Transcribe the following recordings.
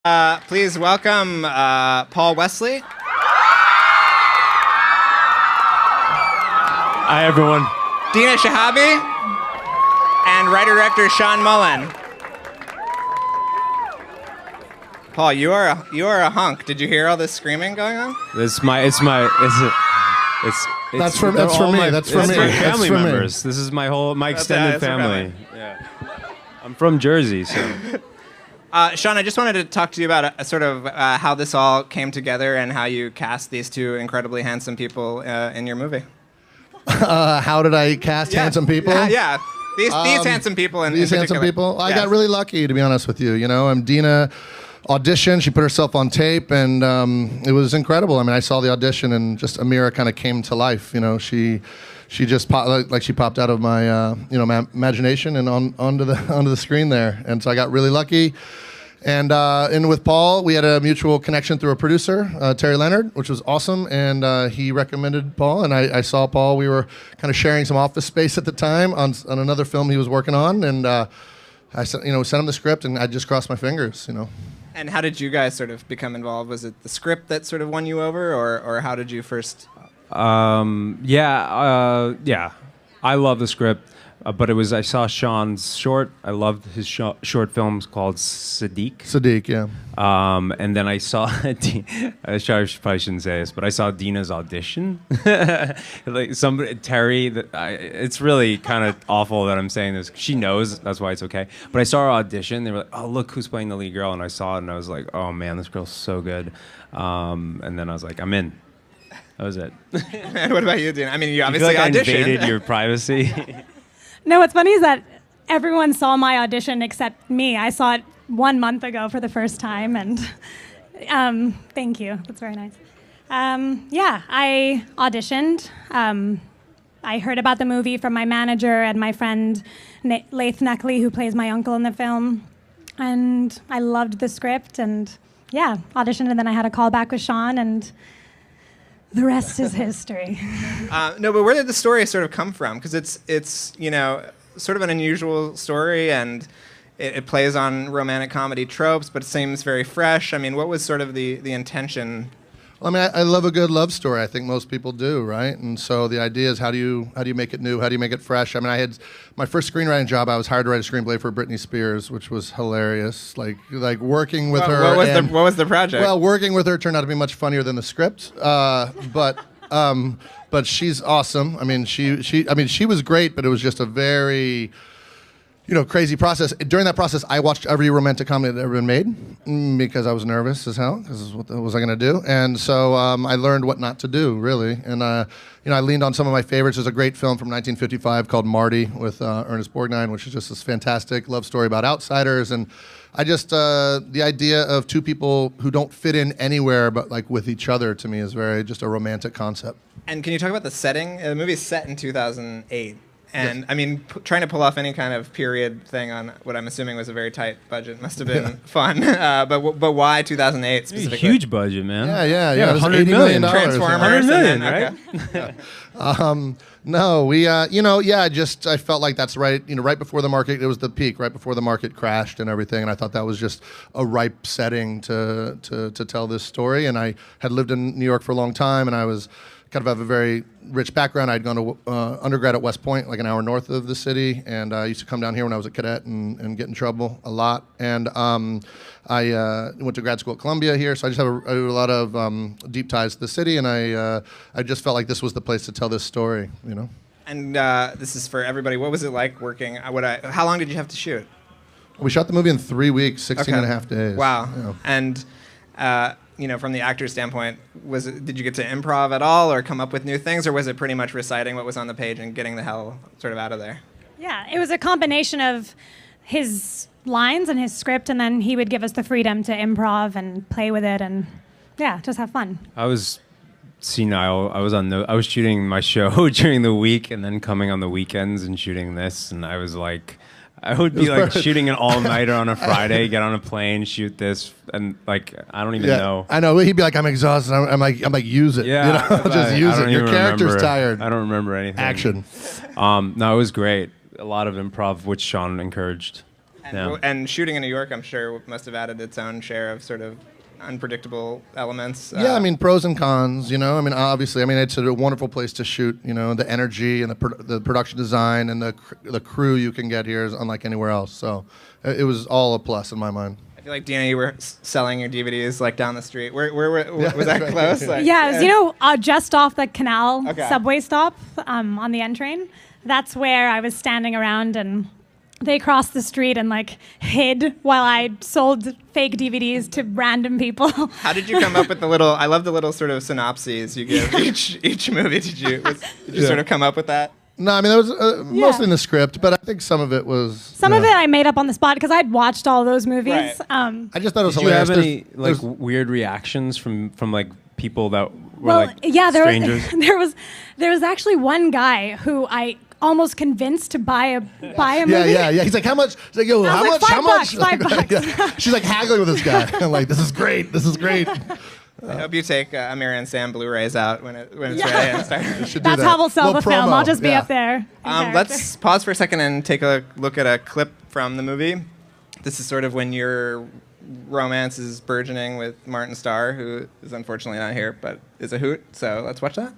Please welcome Paul Wesley. Hi, everyone. Dina Shihabi. And writer-director Sean Mullin. Paul, you are a hunk. Did you hear all this screaming going on? That's for me. That's for me. That's for family members. This is my extended family. Yeah. I'm from Jersey, so. Sean, I just wanted to talk to you about how this all came together and how you cast these two incredibly handsome people in your movie. How did I cast handsome people? Yeah. These handsome people in These handsome people? I got really lucky, to be honest with you. You know, Dina auditioned. She put herself on tape, and it was incredible. I mean, I saw the audition, and just Amira kind of came to life. You know, she just she popped out of my my imagination and onto the screen there. And so I got really lucky. And with Paul, we had a mutual connection through a producer, Terry Leonard, which was awesome. And he recommended Paul, and I saw Paul. We were kind of sharing some office space at the time on another film he was working on. And I sent him the script, and I just crossed my fingers, And how did you guys sort of become involved? Was it the script that sort of won you over, or how did you first? Yeah. I love the script. But I saw Sean's short. I loved his short films called Sadiq. Sadiq, yeah. And then I saw, I probably shouldn't say this, but I saw Dina's audition. Terry, it's really kind of awful that I'm saying this. She knows, that's why it's okay. But I saw her audition. They were like, oh, look who's playing the lead girl. And I saw it and I was like, oh man, this girl's so good. And then I was like, I'm in. That was it. And what about you, Dina? I mean, you obviously I auditioned. invaded your privacy. No, what's funny is that everyone saw my audition except me. I saw it 1 month ago for the first time, and thank you. That's very nice. I auditioned. I heard about the movie from my manager and my friend Laith Neckley, who plays my uncle in the film, and I loved the script, and auditioned, and then I had a call back with Sean, and the rest is history. No, but where did the story sort of come from? Because it's sort of an unusual story, and it plays on romantic comedy tropes, but it seems very fresh. I mean, what was sort of the intention? Well, I mean, I love a good love story. I think most people do, right? And so the idea is how do you make it new? How do you make it fresh? I mean, I had my first screenwriting job. I was hired to write a screenplay for Britney Spears, which was hilarious. Like working with her. What was the project? Well, working with her turned out to be much funnier than the script. But she's awesome. I mean, she was great, but it was just a very crazy process. During that process, I watched every romantic comedy that had ever been made because I was nervous as hell. Because what was I going to do? And so I learned what not to do, really. And I leaned on some of my favorites. There's a great film from 1955 called Marty with Ernest Borgnine, which is just this fantastic love story about outsiders. And I just the idea of two people who don't fit in anywhere but like with each other, to me, is just a romantic concept. And can you talk about the setting? The movie's set in 2008. And, I mean, trying to pull off any kind of period thing on what I'm assuming was a very tight budget must have been fun. But why 2008 specifically? Huge budget, man. Yeah. $100 million. Transformers. $100 million, right? Okay. No, we, I felt like that's right. Right before the market, it was the peak, right before the market crashed and everything. And I thought that was just a ripe setting to tell this story. And I had lived in New York for a long time, and I was kind of have a very rich background. I'd gone to undergrad at West Point, like an hour north of the city, and I used to come down here when I was a cadet and get in trouble a lot. And I went to grad school at Columbia here, so I just have a lot of deep ties to the city, and I just felt like this was the place to tell this story, And this is for everybody. What was it like working? How long did you have to shoot? We shot the movie in 3 weeks, 16 and a half days. Wow. Yeah. And from the actor's standpoint, did you get to improv at all or come up with new things, or was it pretty much reciting what was on the page and getting the hell sort of out of there? Yeah, it was a combination of his lines and his script, and then he would give us the freedom to improv and play with it and, just have fun. I was senile. I was shooting my show during the week and then coming on the weekends and shooting this, and I was like... I would be like shooting an all-nighter on a Friday, get on a plane, shoot this, and like I don't even know. I know. He'd be like, "I'm exhausted." I'm like, use it. Yeah, just use it. Your character's tired. I don't remember anything. Action. No, it was great. A lot of improv, which Sean encouraged. And shooting in New York, I'm sure, must have added its own share of sort of unpredictable elements. Yeah, I mean, pros and cons, you know. I mean, obviously, I mean, it's a wonderful place to shoot, you know, the energy and the production design and the crew you can get here is unlike anywhere else. So it was all a plus in my mind. I feel like, Dina, you were selling your DVDs like down the street. Where was that close? Right. Like, Yeah, it was, you know, just off the Canal Okay. subway stop on the N train. That's where I was standing around, and they crossed the street and like hid while I sold fake DVDs to random people. How did you come up with the little? I love the little sort of synopses you give each movie. Did you sort of come up with that? No, I mean, that was mostly in the script, but I think some of it was... Some of it I made up on the spot because I'd watched all those movies. Right. I just thought it was Did you hilarious. have any like weird reactions from like people that were like strangers? There was actually one guy who I almost convinced to buy a movie. Yeah. He's like, how much? He's like, yo, I was how like, much? $5. Yeah. She's like haggling with this guy. I'm like, this is great. I hope you take Amira and Sam Blu-rays out when it's ready and start. That's how we'll sell the film. I'll just be up there. Let's pause for a second and take a look at a clip from the movie. This is sort of when your romance is burgeoning with Martin Starr, who is unfortunately not here, but is a hoot. So let's watch that.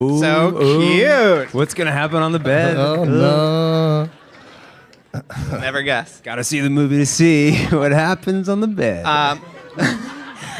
Ooh, So cute. What's gonna happen on the bed? Oh no. Never guess. Gotta see the movie to see what happens on the bed.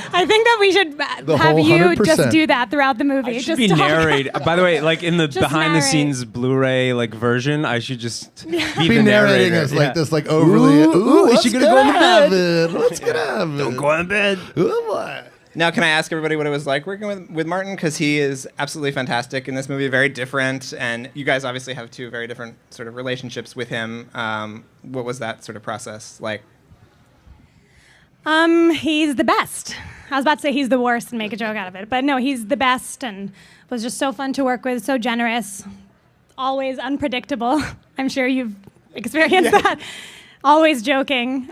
I think that we should The have whole you 100%. just do that throughout the movie. I should Just be talk. narrated. By the way, like in the Just behind-the-scenes Blu-ray like version, I should just be Be the narrating narrator. as like this, like overly. Ooh, is she gonna go in the bed? What's gonna happen? Don't go on bed. Ooh, boy. Now, can I ask everybody what it was like working with Martin? Because he is absolutely fantastic in this movie, very different, and you guys obviously have two very different sort of relationships with him. What was that sort of process like? He's the best. I was about to say he's the worst and make a joke out of it, but no, he's the best and was just so fun to work with, so generous, always unpredictable. I'm sure you've experienced that. Always joking.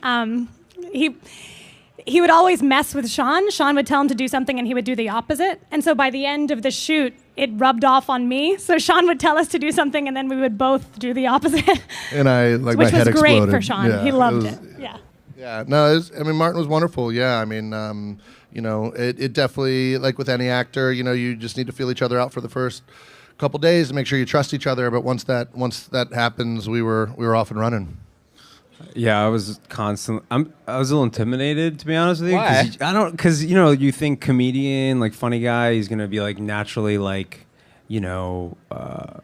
He would always mess with Sean. Sean would tell him to do something and he would do the opposite. And so by the end of the shoot, it rubbed off on me. So Sean would tell us to do something and then we would both do the opposite. And I like Which my head was great exploded. for Sean. Yeah, He loved was- it. Yeah. Yeah, no, I mean, Martin was wonderful. Yeah, I mean, you know, it definitely, like with any actor, you know, you just need to feel each other out for the first couple days to make sure you trust each other. But once that happens, we were off and running. Yeah, I was constantly. I was a little intimidated, to be honest with you. Why? Because you know, you think comedian, like funny guy, he's gonna be like naturally like, you know,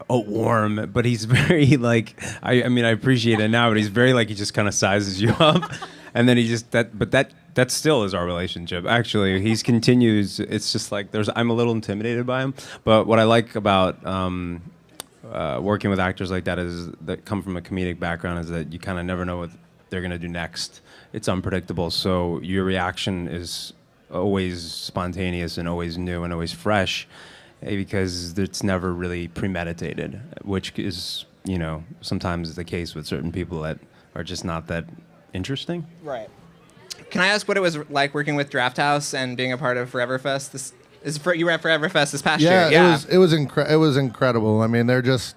warm, but he's very like. I mean, I appreciate it now, but he's very like he just kind of sizes you up, and then he just that still is our relationship. Actually, he's continues. It's just like I'm a little intimidated by him, but what I like about working with actors like that come from a comedic background is that you kind of never know what they're gonna do next. It's unpredictable, so your reaction is always spontaneous and always new and always fresh, because it's never really premeditated, which is, you know, sometimes the case with certain people that are just not that interesting. Right. Can I ask what it was like working with Draft House and being a part of Forever Fest? You were at Forever Fest this past year. Yeah, it was incredible. I mean, they're just,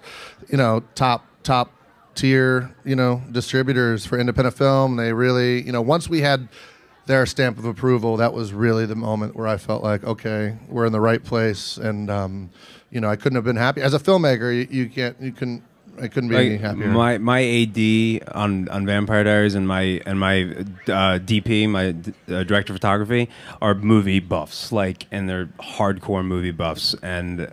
you know, top tier, you know, distributors for independent film. They really, you know, once we had their stamp of approval, that was really the moment where I felt like, okay, we're in the right place. And you know, I couldn't have been happy as a filmmaker. I couldn't be any happier. My AD on Vampire Diaries and my DP, my director of photography, are movie buffs, and they're hardcore movie buffs, and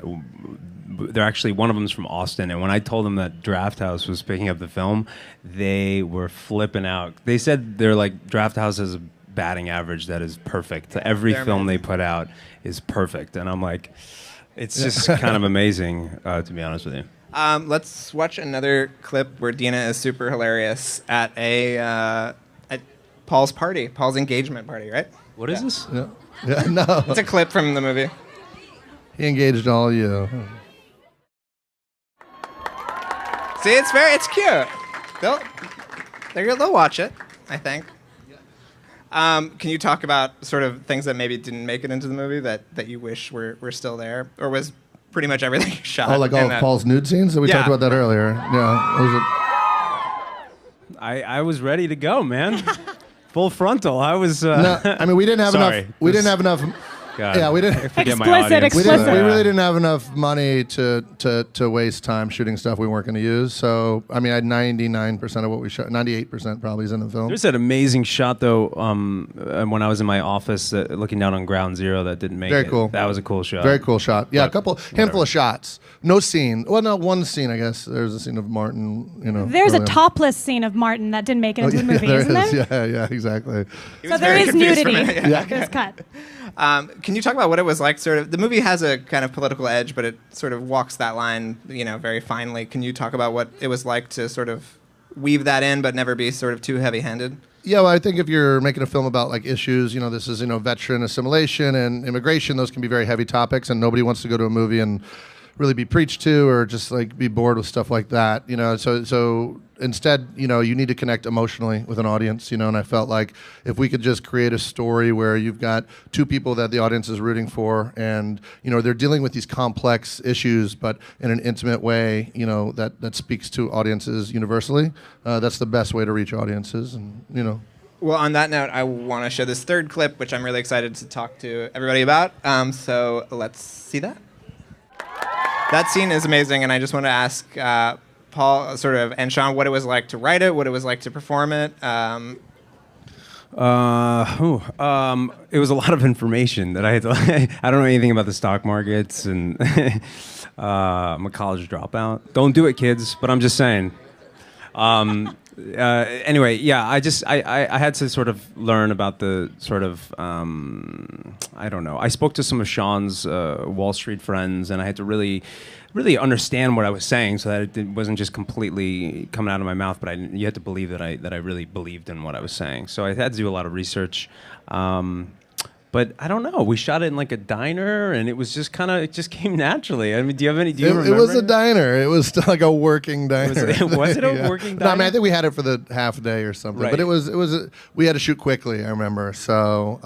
they're actually, one of them's from Austin, and when I told them that Draft House was picking up the film, they were flipping out. They said they're like, Draft House has a batting average that is perfect. Every film they put out is perfect, and I'm like, it's just kind of amazing, to be honest with you. Let's watch another clip where Dina is super hilarious at at Paul's party, Paul's engagement party, right? What is this? Yeah, no. It's a clip from the movie. He engaged all you. See, it's cute. They'll watch it, I think. Can you talk about sort of things that maybe didn't make it into the movie that you wish were still there, or was pretty much everything shot? Oh, like all of Paul's nude scenes? We talked about that earlier. Yeah. I was ready to go, man. Full frontal. I was. No, I mean, we didn't have sorry. enough. We didn't have enough. God, yeah, we didn't. I forget my Explicit, audience. We, explicit. we really didn't have enough money to waste time shooting stuff we weren't going to use. So, I mean, I had 99% of what we shot, 98% probably is in the film. There's that amazing shot though. When I was in my office, looking down on Ground Zero, that didn't make Very it. cool. That was a cool shot. Very cool shot. Yeah, But handful of shots. No scene. Well, no, one scene, I guess. There's a scene of Martin, There's a early on. topless scene of Martin that didn't make it into the movie, there isn't is. there? Yeah, exactly. So there is nudity. Yeah. It's cut. Can you talk about what it was like? Sort of, the movie has a kind of political edge, but it sort of walks that line, very finely. Can you talk about what it was like to sort of weave that in, but never be sort of too heavy-handed? Yeah, well, I think if you're making a film about like issues, this is veteran assimilation and immigration. Those can be very heavy topics, and nobody wants to go to a movie and really be preached to or just like be bored with stuff like that. So instead, you need to connect emotionally with an audience. And I felt like if we could just create a story where you've got two people that the audience is rooting for, and they're dealing with these complex issues, but in an intimate way, that speaks to audiences universally. That's the best way to reach audiences, and. Well, on that note, I want to show this third clip, which I'm really excited to talk to everybody about. So let's see that. That scene is amazing, and I just want to ask Paul, and Sean, what it was like to write it, what it was like to perform it. It was a lot of information that I had to. I don't know anything about the stock markets, and I'm a college dropout. Don't do it, kids. But I'm just saying. Anyway, yeah, I had to sort of learn about the sort of I don't know. I spoke to some of Sean's Wall Street friends, and I had to really understand what I was saying, so that it wasn't just completely coming out of my mouth. But you had to believe that I really believed in what I was saying. So I had to do a lot of research. But I don't know. We shot it in like a diner, and it was just it just came naturally. I mean, do you remember? It was a diner. It was still like a working diner. Was it a working diner? No, I mean, I think we had it for the half day or something. Right. But we had to shoot quickly, I remember. So,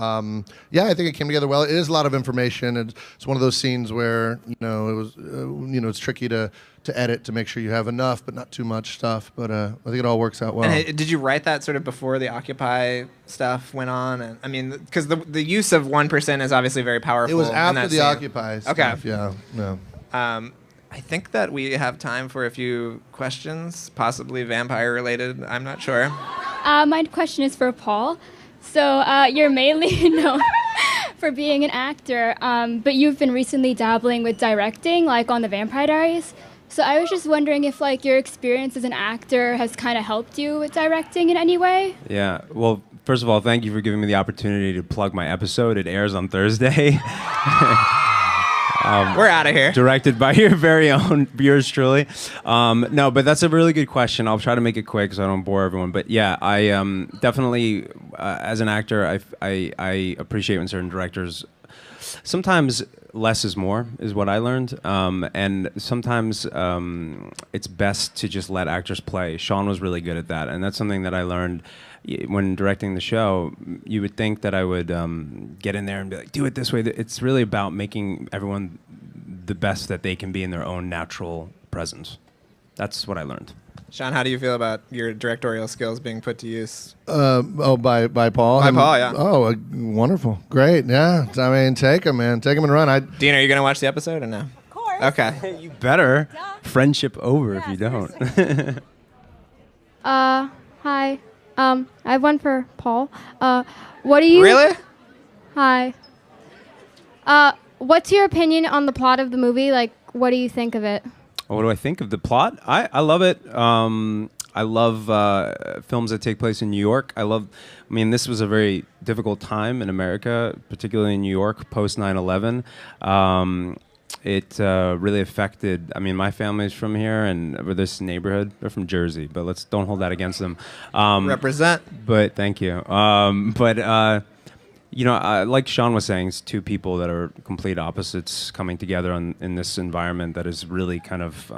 yeah, I think it came together well. It is a lot of information. It's one of those scenes where, it was, it's tricky to edit to make sure you have enough, but not too much stuff. But I think it all works out well. And did you write that sort of before the Occupy stuff went on? And I mean, because the use of 1% is obviously very powerful. It was after in that the scene. Occupy stuff. Okay. Yeah. I think that we have time for a few questions, possibly vampire related. I'm not sure. My question is for Paul. So you're mainly known for being an actor, but you've been recently dabbling with directing, like on The Vampire Diaries. So I was just wondering if your experience as an actor has kind of helped you with directing in any way? Yeah. Well, first of all, thank you for giving me the opportunity to plug my episode. It airs on Thursday. We're out of here. Directed by your very own, yours truly. No, but that's a really good question. I'll try to make it quick so I don't bore everyone. But yeah, I definitely, as an actor, I appreciate when certain directors, sometimes less is more, is what I learned. And sometimes it's best to just let actors play. Sean was really good at that. And that's something that I learned when directing the show. You would think that I would get in there and be like, do it this way. It's really about making everyone the best that they can be in their own natural presence. That's what I learned. Sean, how do you feel about your directorial skills being put to use? By Paul? By Paul, yeah. Oh, wonderful. Great, yeah. I mean, take him, man. Take him and run. Dina, are you going to watch the episode or no? Of course. Okay. You better. Duh. Friendship over Yeah, if you don't. Hi. I have one for Paul. What do you... Really? Hi. What's your opinion on the plot of the movie? What do you think of it? What do I think of the plot? I love it. I love films that take place in New York. This was a very difficult time in America, particularly in New York, post 9/11. It really affected, my family's from here, and this neighborhood, they're from Jersey, but don't hold that against them. Represent. But thank you. Like Sean was saying, it's two people that are complete opposites coming together in this environment that is really kind of,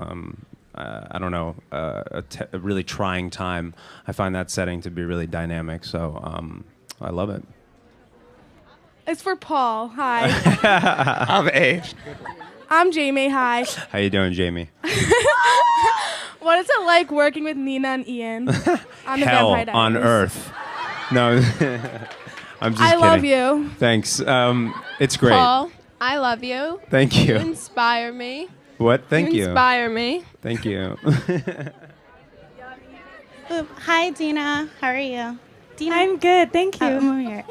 a really trying time. I find that setting to be really dynamic, so I love it. It's for Paul. Hi. Of age. I'm Jamie. Hi. How you doing, Jamie? What is it like working with Nina and Ian on the Hell Vampire Diaries? on earth. No, I'm just I kidding. love you. Thanks. It's great. Paul, I love you. Thank You you. inspire me. What? Thank you. Inspire me. Thank you. Hi, Dina. How are you? Dina? I'm good, thank you. I'm over here.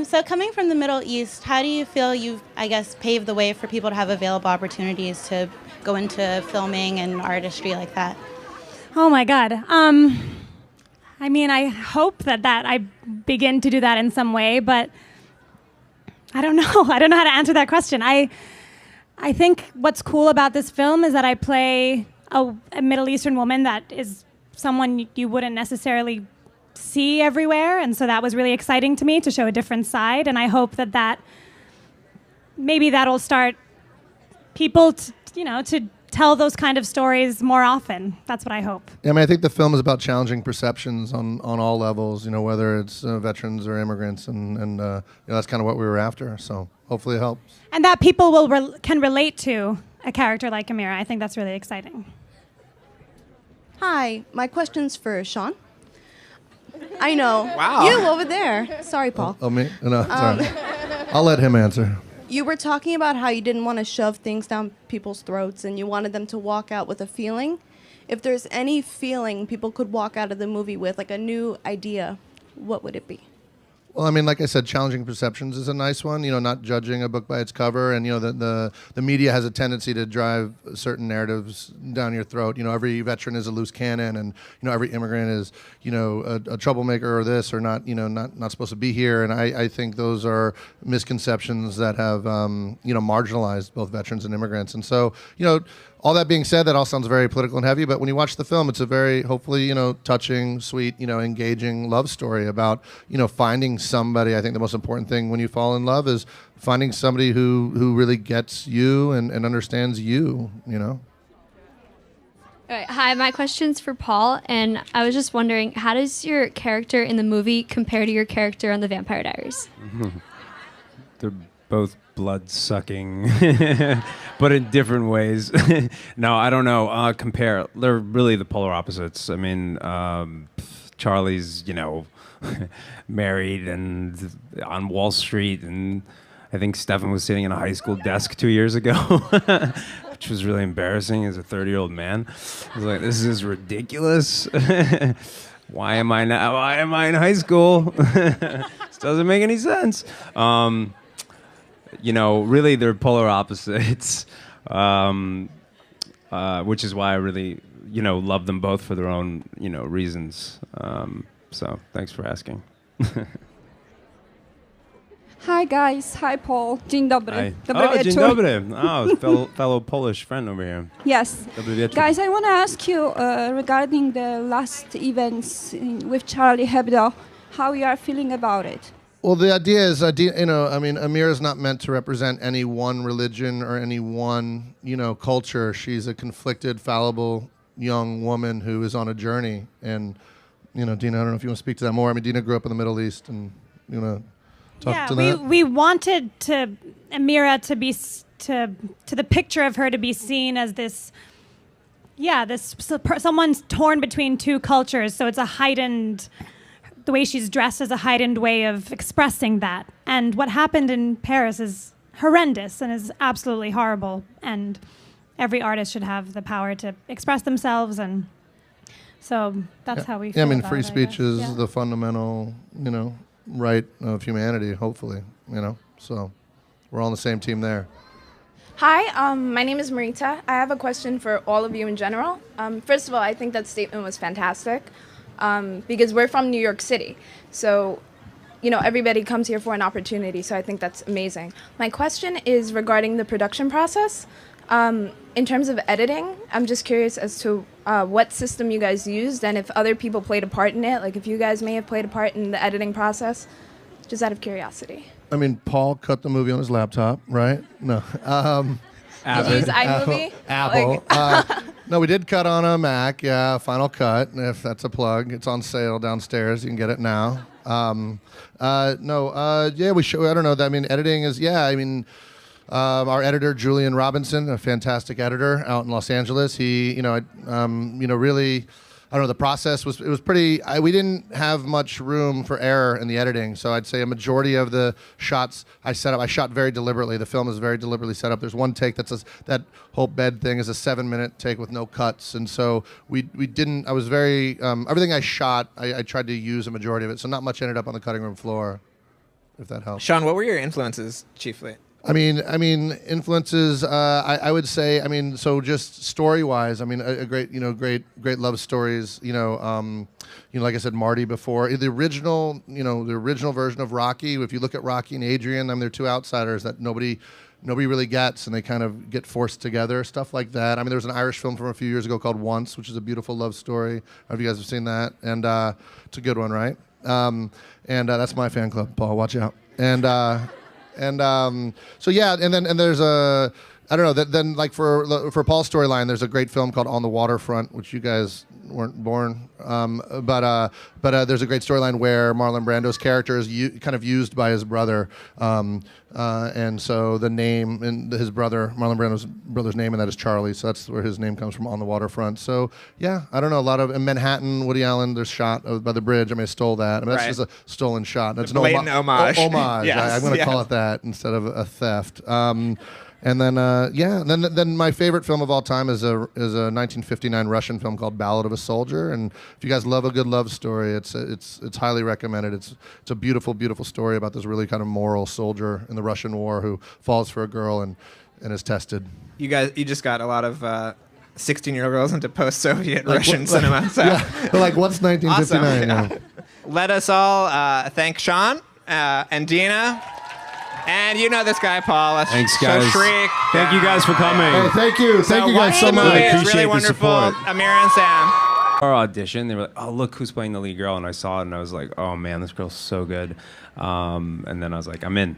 So coming from the Middle East, how do you feel you've, I guess, paved the way for people to have available opportunities to go into filming and artistry like that? Oh my God. I mean, I hope that I begin to do that in some way, but I don't know. I don't know how to answer that question. I think what's cool about this film is that I play a Middle Eastern woman that is someone you wouldn't necessarily see everywhere, and so that was really exciting to me to show a different side, and I hope that maybe that'll start people to tell those kind of stories more often. That's what I hope. Yeah, I mean, I think the film is about challenging perceptions on all levels, whether it's veterans or immigrants, and that's kind of what we were after, so hopefully it helps. And that people can relate to a character like Amira. I think that's really exciting. Hi, my question's for Sean. I know. Wow. You over there. Sorry, Paul. Oh, me? No, sorry. I'll let him answer. You were talking about how you didn't want to shove things down people's throats and you wanted them to walk out with a feeling. If there's any feeling people could walk out of the movie with, like a new idea, what would it be? Well, I mean, like I said, challenging perceptions is a nice one. Not judging a book by its cover, and the media has a tendency to drive certain narratives down your throat. Every veteran is a loose cannon, and every immigrant is a troublemaker or this or not not supposed to be here. And I think those are misconceptions that have marginalized both veterans and immigrants. And so all that being said, that all sounds very political and heavy, but when you watch the film, it's a very, hopefully, touching, sweet, engaging love story about, finding somebody. I think the most important thing when you fall in love is finding somebody who really gets you and understands you, All right. Hi, my question's for Paul, and I was just wondering, how does your character in the movie compare to your character on the Vampire Diaries? They're both blood-sucking, but in different ways. No, I don't know. Compare. They're really the polar opposites. I mean, Charlie's, married and on Wall Street, and I think Stefan was sitting in a high school desk 2 years ago, which was really embarrassing as a 30-year-old man. I was like, this is ridiculous. Why am I in high school? This doesn't make any sense. Really they're polar opposites, which is why I really, love them both for their own, reasons. So thanks for asking. Hi guys, hi Paul. Dzień dobry. Hi. Dobry wieczór. Dzień dobry. Fellow Polish friend over here. Yes. Dobry wieczór. Guys, I want to ask you regarding the last events with Charlie Hebdo, how you are feeling about it. Well, the idea is, Amira's not meant to represent any one religion or any one, culture. She's a conflicted, fallible young woman who is on a journey. And, Dina, I don't know if you want to speak to that more. I mean, Dina grew up in the Middle East, and you want to talk to that? We wanted Amira to be to the picture of her to be seen as this someone's torn between two cultures. So it's a heightened. The way she's dressed is a heightened way of expressing that. And what happened in Paris is horrendous and is absolutely horrible. And every artist should have the power to express themselves. And so that's how we feel. Yeah, I mean, about free it, speech guess. is the fundamental, right of humanity, hopefully, So we're all on the same team there. Hi, my name is Marita. I have a question for all of you in general. First of all, I think that statement was fantastic. Because we're from New York City. So, everybody comes here for an opportunity. So I think that's amazing. My question is regarding the production process. In terms of editing, I'm just curious as to what system you guys used and if other people played a part in it. Like if you guys may have played a part in the editing process, just out of curiosity. I mean, Paul cut the movie on his laptop, right? No. Did you use iMovie? Apple. No, we did cut on a Mac. Yeah, Final Cut. If that's a plug, it's on sale downstairs. You can get it now. We show. I don't know. I mean, editing is. Yeah, I mean, Our editor, Julian Robinson, a fantastic editor out in Los Angeles. He, really, I don't know, the process was, it was pretty, we didn't have much room for error in the editing. So I'd say a majority of the shots I shot very deliberately. The film is very deliberately set up. There's one take that whole bed thing is a 7-minute take with no cuts. And so we didn't, I was very, everything I shot, I tried to use a majority of it. So not much ended up on the cutting room floor, if that helps. Sean, what were your influences chiefly? I mean, influences. I would say. I mean, so just story-wise. I mean, a great love stories. Like I said, Marty before. The original version of Rocky. If you look at Rocky and Adrian, they're two outsiders that nobody really gets, and they kind of get forced together. Stuff like that. I mean, there was an Irish film from a few years ago called Once, which is a beautiful love story. I don't know if you guys have seen that, and it's a good one, right? That's my fan club, Paul. Watch out. So yeah, and there's a, I don't know, then like for Paul's storyline, there's a great film called On the Waterfront, which you guys weren't born, but there's a great storyline where Marlon Brando's character is kind of used by his brother, and so the name and his brother, Marlon Brando's brother's name, and that is Charlie, so that's where his name comes from, On the Waterfront. So yeah, I don't know, a lot of in Manhattan, Woody Allen, there's shot by the bridge. I mean, I stole that. I mean, that's just a stolen shot. That's an blatant homage. Homage. Yes, I'm going to call it that instead of a theft. And then, then my favorite film of all time is a 1959 Russian film called Ballad of a Soldier. And if you guys love a good love story, it's highly recommended. It's a beautiful, beautiful story about this really kind of moral soldier in the Russian war who falls for a girl and is tested. You just got a lot of 16-year-old girls into post-Soviet Russian cinema. So. Yeah, but like what's 1959? Awesome. Yeah. Let us all thank Sean and Dina. And you know this guy, Paul. Thanks, guys. So Shriek. Thank you guys for coming. Hey, thank you. Thank you guys so much. It's really wonderful. Amira and Sam. Our audition, they were like, "Oh, look who's playing the lead girl," and I saw it, and I was like, "Oh man, this girl's so good." And then I was like, "I'm in."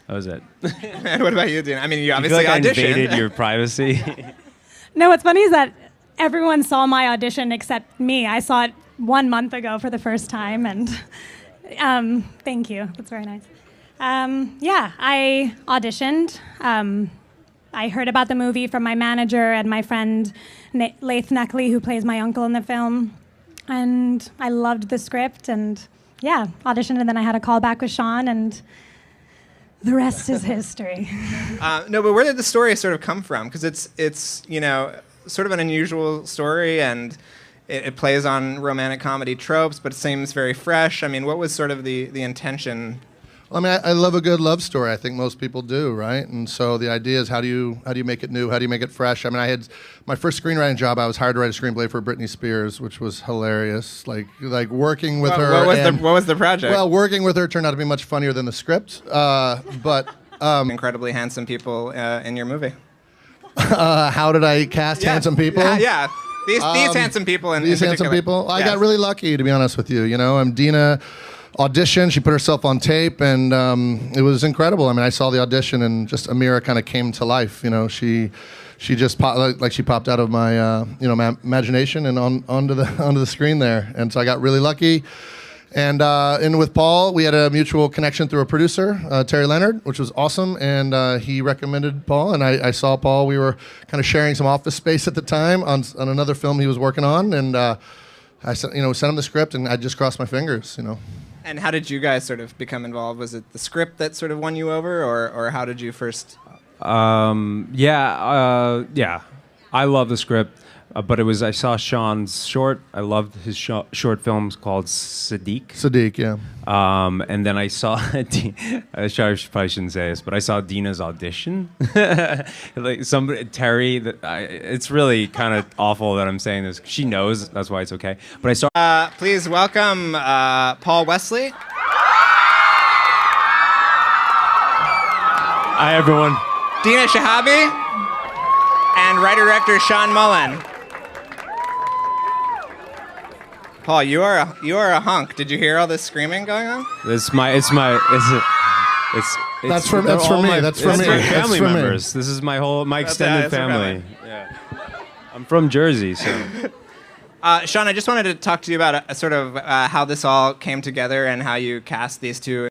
That was it. And what about you, Dina? I mean, you obviously I auditioned. invaded your privacy. No, what's funny is that everyone saw my audition except me. I saw it 1 month ago for the first time, and thank you. That's very nice. I auditioned. I heard about the movie from my manager and my friend Laith Neckley, who plays my uncle in the film. And I loved the script, and auditioned, and then I had a call back with Sean, and the rest is history. No, but where did the story sort of come from? Because it's sort of an unusual story, and it plays on romantic comedy tropes, but it seems very fresh. I mean, what was sort of the intention? I mean, I love a good love story. I think most people do, right? And so the idea is, how do you make it new? How do you make it fresh? I mean, I had my first screenwriting job. I was hired to write a screenplay for Britney Spears, which was hilarious. Like working with her. What was the project? Well, working with her turned out to be much funnier than the script. But incredibly handsome people in your movie. How did I cast handsome people? Yeah. These handsome people in these handsome people. I got really lucky, to be honest with you. I'm Dina. Auditioned, she put herself on tape, and it was incredible. I mean, I saw the audition, and just Amira kind of came to life. She just popped out of my my imagination and onto the screen there. And so I got really lucky. And with Paul, we had a mutual connection through a producer, Terry Leonard, which was awesome. And he recommended Paul, and I saw Paul. We were kind of sharing some office space at the time on another film he was working on, and I sent him the script, and I just crossed my fingers. And how did you guys sort of become involved? Was it the script that sort of won you over, or how did you first? I love the script, but I saw Sean's short. I loved his short films called Sadiq. Sadiq, yeah. And then I saw, I probably shouldn't say this, but I saw Dina's audition. Terry, it's really kind of awful that I'm saying this. She knows, that's why it's okay. But I saw. Please welcome Paul Wesley. Hi, everyone. Dina Shihabi and writer-director Sean Mullin. Paul, you are a hunk. Did you hear all this screaming going on? That's for me. That's for me. Family members. This is my extended family. Yeah. I'm from Jersey, so. Sean, I just wanted to talk to you about sort of how this all came together and how you cast these two